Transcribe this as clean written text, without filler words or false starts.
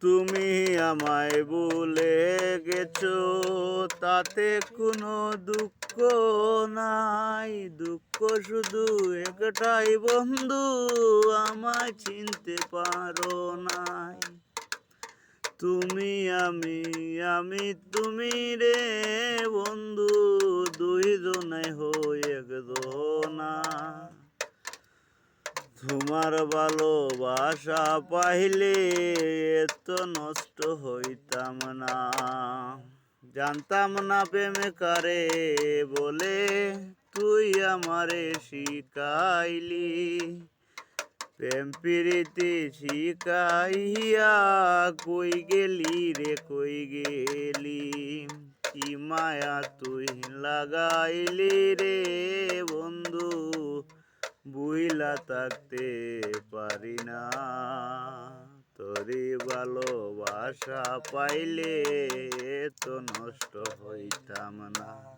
তুমি আমায় ভুলে গেছো, তাতে কোনো দুঃখ নাই। দুঃখ শুধু একটাই বন্ধু, আমায় চিনতে পারো নাই। তুমি আমি আমি তুমি রে বন্ধু, দুইজনে হই একজনা। তোমার ভালোবাসা পাইলে এত নষ্ট হইতাম না। জানতাম না প্রেম কারে বলে, তুই আমারে শিখাইলি। প্রেম প্রীতি শিখাইয়া কই গেলি রে কই গেলি। কি মায়া তুই লাগাইলি রে বন্ধু, বুইলা থাকতে পারি না। তোরি ভালোবাসা পাইলে এত নষ্ট হইতাম না।